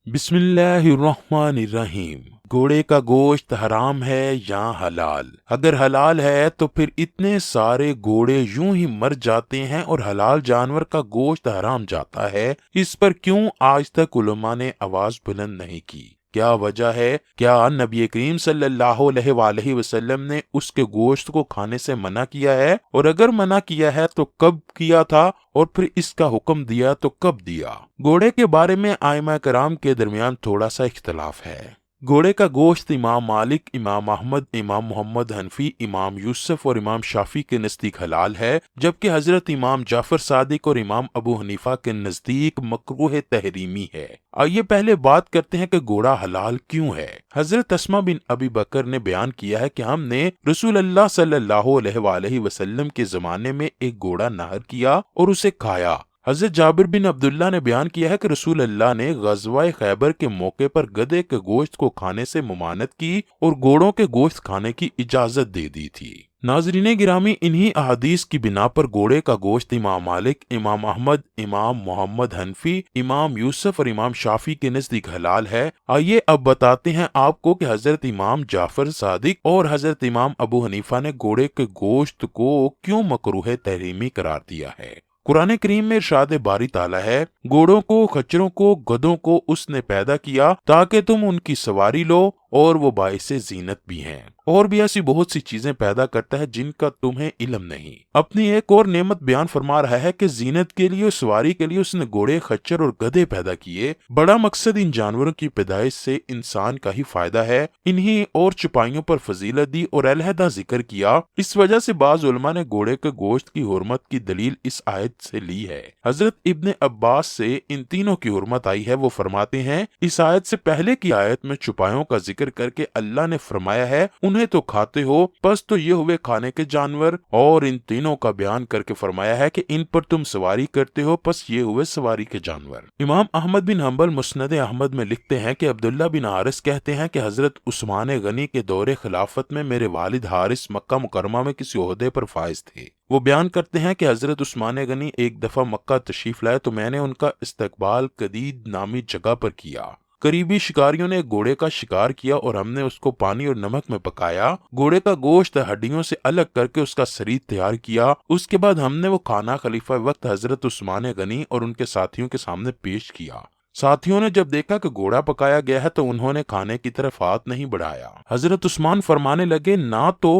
بسم اللہ الرحمن الرحیم۔ گھوڑے کا گوشت حرام ہے یا حلال؟ اگر حلال ہے تو پھر اتنے سارے گھوڑے یوں ہی مر جاتے ہیں اور حلال جانور کا گوشت حرام جاتا ہے، اس پر کیوں آج تک علماء نے آواز بلند نہیں کی؟ کیا وجہ ہے؟ کیا نبی کریم صلی اللہ علیہ وآلہ وسلم نے اس کے گوشت کو کھانے سے منع کیا ہے؟ اور اگر منع کیا ہے تو کب کیا تھا؟ اور پھر اس کا حکم دیا تو کب دیا؟ گھوڑے کے بارے میں ائمہ کرام کے درمیان تھوڑا سا اختلاف ہے۔ گھوڑے کا گوشت امام مالک، امام احمد، امام محمد حنفی، امام یوسف اور امام شافعی کے نزدیک حلال ہے، جبکہ حضرت امام جعفر صادق اور امام ابو حنیفہ کے نزدیک مکروہ تحریمی ہے۔ آئیے پہلے بات کرتے ہیں کہ گھوڑا حلال کیوں ہے۔ حضرت اسماء بن ابی بکر نے بیان کیا ہے کہ ہم نے رسول اللہ صلی اللہ علیہ وآلہ وسلم کے زمانے میں ایک گھوڑا نہر کیا اور اسے کھایا۔ حضرت جابر بن عبداللہ نے بیان کیا ہے کہ رسول اللہ نے غزوہ خیبر کے موقع پر گدھے کے گوشت کو کھانے سے ممانعت کی اور گھوڑوں کے گوشت کھانے کی اجازت دے دی تھی۔ ناظرین گرامی، انہی احادیث کی بنا پر گھوڑے کا گوشت امام مالک، امام احمد، امام محمد حنفی، امام یوسف اور امام شافعی کے نزدیک حلال ہے۔ آئیے اب بتاتے ہیں آپ کو کہ حضرت امام جعفر صادق اور حضرت امام ابو حنیفہ نے گھوڑے کے گوشت کو کیوں مکروہ تحریمی قرار دیا ہے۔ قرآن کریم میں ارشاد باری تعالیٰ ہے، گھوڑوں کو، خچروں کو، گدھوں کو اس نے پیدا کیا تاکہ تم ان کی سواری لو اور وہ باعث زینت بھی ہیں۔ اور بھی ایسی بہت سی چیزیں پیدا کرتا ہے جن کا تمہیں علم نہیں۔ اپنی ایک اور نعمت بیان فرما رہا ہے کہ زینت کے لیے، سواری کے لیے اس نے گھوڑے، خچر اور گدھے پیدا کیے۔ بڑا مقصد ان جانوروں کی پیدائش سے انسان کا ہی فائدہ ہے۔ انہی اور چھپائیوں پر فضیلت دی اور علیحدہ ذکر کیا۔ اس وجہ سے بعض علماء نے گھوڑے کے گوشت کی حرمت کی دلیل اس آیت سے لی ہے۔ حضرت ابن عباس سے ان تینوں کی حرمت آئی ہے۔ وہ فرماتے ہیں، اس آیت سے پہلے کی آیت میں چھپائیوں کا ذکر کر کے اللہ نے فرمایا ہے انہیں تو کھاتے ہو، پس تو یہ ہوئے کھانے کے جانور، اور ان تینوں کا بیان کر کے فرمایا ہے کہ ان پر تم سواری کرتے ہو، پس یہ ہوئے سواری کے جانور۔ امام احمد بن حنبل مسند احمد میں لکھتے ہیں کہ عبداللہ بن حارث کہتے ہیں کہ حضرت عثمان غنی کے دور خلافت میں میرے والد حارث مکہ مکرمہ میں کسی عہدے پر فائز تھے۔ وہ بیان کرتے ہیں کہ حضرت عثمان غنی ایک دفعہ مکہ تشریف لائے تو میں نے ان کا استقبال قدید نامی جگہ پر کیا۔ قریبی شکاریوں نے گھوڑے کا شکار کیا اور ہم نے اس کو پانی اور نمک میں پکایا، گھوڑے کا گوشت ہڈیوں سے الگ کر کے اس کا سرید تیار کیا۔ اس کے بعد ہم نے وہ کھانا خلیفہ وقت حضرت عثمان غنی اور ان کے ساتھیوں کے سامنے پیش کیا۔ ساتھیوں نے جب دیکھا کہ گھوڑا پکایا گیا ہے تو انہوں نے کھانے کی طرف ہاتھ نہیں بڑھایا۔ حضرت عثمان فرمانے لگے، نہ تو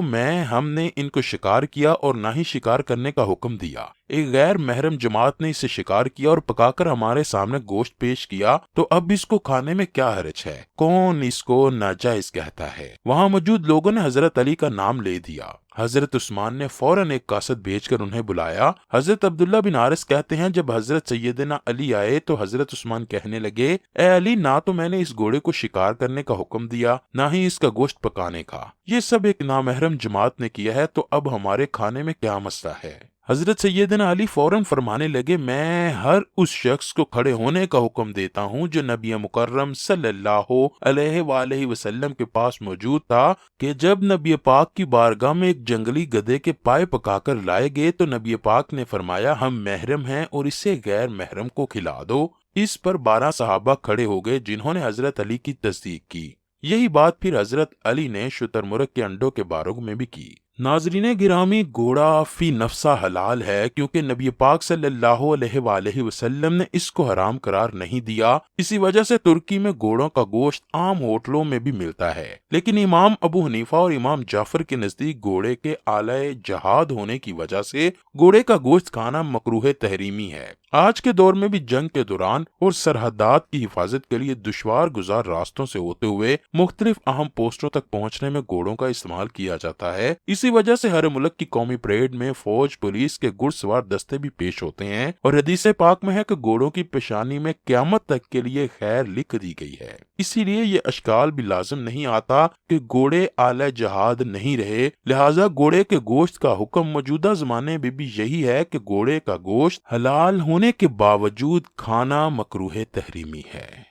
ہم نے ان کو شکار کیا اور نہ ہی شکار کرنے کا حکم دیا۔ ایک غیر محرم جماعت نے اسے شکار کیا اور پکا کر ہمارے سامنے گوشت پیش کیا، تو اب اس کو کھانے میں کیا حرج ہے؟ کون اس کو ناجائز کہتا ہے؟ وہاں موجود لوگوں نے حضرت علی کا نام لے دیا۔ حضرت عثمان نے فوراً ایک قاصد بھیج کر انہیں بلایا۔ حضرت عبداللہ بن حارث کہتے ہیں، جب حضرت سیدنا علی آئے تو حضرت عثمان کہنے لگے، اے علی، نہ تو میں نے اس گھوڑے کو شکار کرنے کا حکم دیا، نہ ہی اس کا گوشت پکانے کا، یہ سب ایک نامحرم جماعت نے کیا ہے، تو اب ہمارے کھانے میں کیا مسئلہ ہے؟ حضرت سیدنا علی فوراً فرمانے لگے، میں ہر اس شخص کو کھڑے ہونے کا حکم دیتا ہوں جو نبی مکرم صلی اللہ علیہ وآلہ وسلم کے پاس موجود تھا، کہ جب نبی پاک کی بارگاہ میں ایک جنگلی گدھے کے پائے پکا کر لائے گئے تو نبی پاک نے فرمایا، ہم محرم ہیں اور اسے غیر محرم کو کھلا دو۔ اس پر 12 صحابہ کھڑے ہو گئے جنہوں نے حضرت علی کی تصدیق کی۔ یہی بات پھر حضرت علی نے شتر مرغ کے انڈوں کے بارے میں بھی کی۔ ناظرین گرامی، گھوڑا فی نفسہ حلال ہے کیونکہ نبی پاک صلی اللہ علیہ وآلہ وسلم نے اس کو حرام قرار نہیں دیا۔ اسی وجہ سے ترکی میں گھوڑوں کا گوشت عام ہوٹلوں میں بھی ملتا ہے، لیکن امام ابو حنیفہ اور امام جعفر کے نزدیک گھوڑے کے آلۂ جہاد ہونے کی وجہ سے گھوڑے کا گوشت کھانا مکروہ تحریمی ہے۔ آج کے دور میں بھی جنگ کے دوران اور سرحدات کی حفاظت کے لیے دشوار گزار راستوں سے ہوتے ہوئے مختلف اہم پوسٹوں تک پہنچنے میں گھوڑوں کا استعمال کیا جاتا ہے۔ اسی وجہ سے ہر ملک کی قومی پریڈ میں فوج، پولیس کے گھڑ سوار دستے بھی پیش ہوتے ہیں، اور حدیث پاک میں ہے کہ گھوڑوں کی پیشانی میں قیامت تک کے لیے خیر لکھ دی گئی ہے۔ اسی لیے یہ اشکال بھی لازم نہیں آتا کہ گھوڑے آلۂ جہاد نہیں رہے، لہٰذا گھوڑے کے گوشت کا حکم موجودہ زمانے میں بھی یہی ہے کہ گھوڑے کا گوشت حلال ہونے کے باوجود کھانا مکروہ تحریمی ہے۔